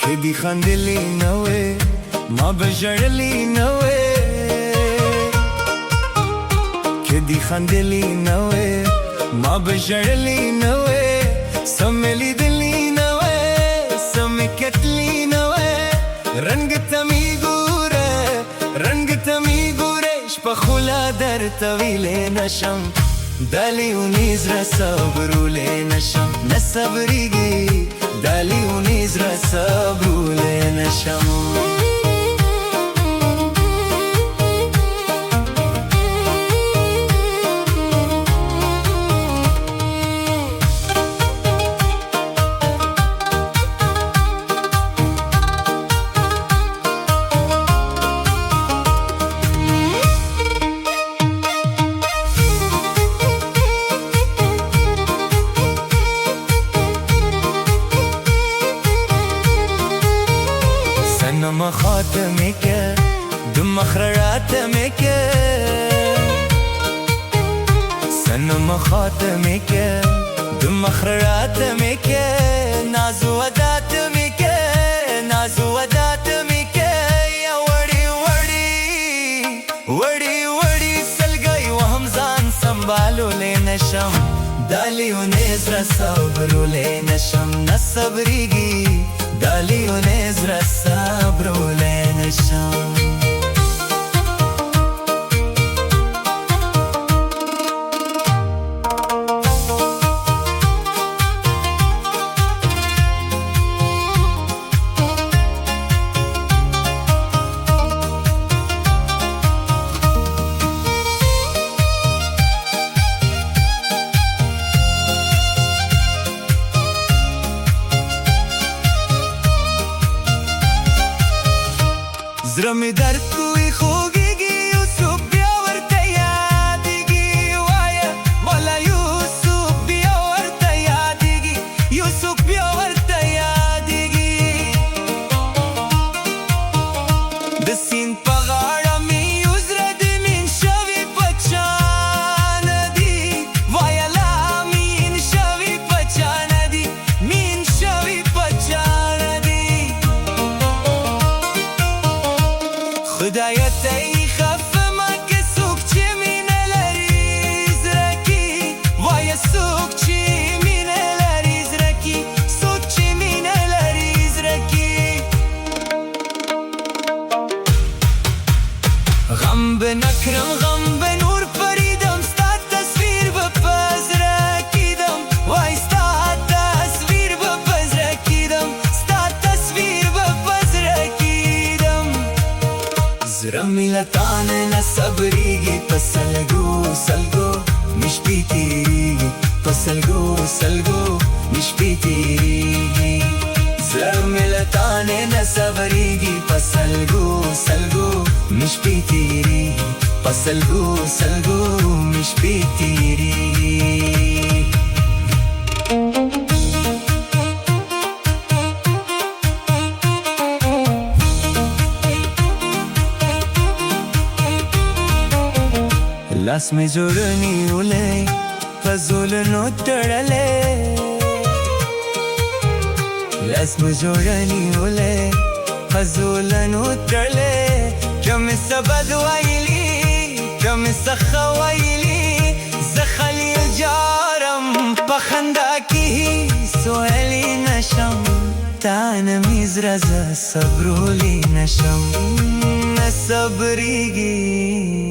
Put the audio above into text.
کدی خندلی نوې ما بجړلی نوې کدی خندلی نوې ما بجړلی نوې سملی دلی نوې سم کتلی نوې رنگ تمی ګوره رنگ تمی ګوره شپه خلا در طویلې نشم دالی اونیز را صبرولې نشم نصبریږي دالی اونیز را صبرولې نشم سنم خاتمه که دم خراتمه که سنم خاتمه که دم خراتمه که نازو وداتمه که نازو وداتمه که یا وڑی وڑی وڑی وڑی سلگئی و همزان سنبالو لے نشم دالی و نیز را صبرو لے نشم نصبریگی دالی و نیز را صبرو لے نشم زړه مې درد کوي خوږېږي یوسف بیا ورته یادېږي وایه مولا یوسف بیا ورته یادېږي یوسف بیا ورته یادېږي د سیند په غاړه مې یو زړه د مین شوي په چا نه دي وایه لا مین شوي په چا نه دي مین شوي په چا نه دي خدایه ته یې خفمه که څوک چې مینه لري زړه کې وایه څوک چې مینه لري زړه کې څوک چې مینه لري زړه کې غم به نه کړم غم به نور پریدم ستا تصویر به په زړه کیدم وای ستا تصویر به په زړه کیدم ستا تصویر به په زړه کیدم زړه مې له تا نه صبرېږي په سلګو سلګو مې شپې تېرېږي په سلګو سلګو مې شپې تېرېږي زړه مې له تا نه صبرېږي په سلګو سلګو مې شپې تېرېږي په سلګو سلګو مې شپې تېرېږي لاس مې زور نیولی په زولنو تړلی لاس مې زور نیولی په زولنو تړلی که مې څه بد ویلي که مې څه ښه ویلي زه خلیل جارم په خندا کې هېڅ ویلی نشم تا نه مې زړه زه صبرولی نشم نه صبرېږي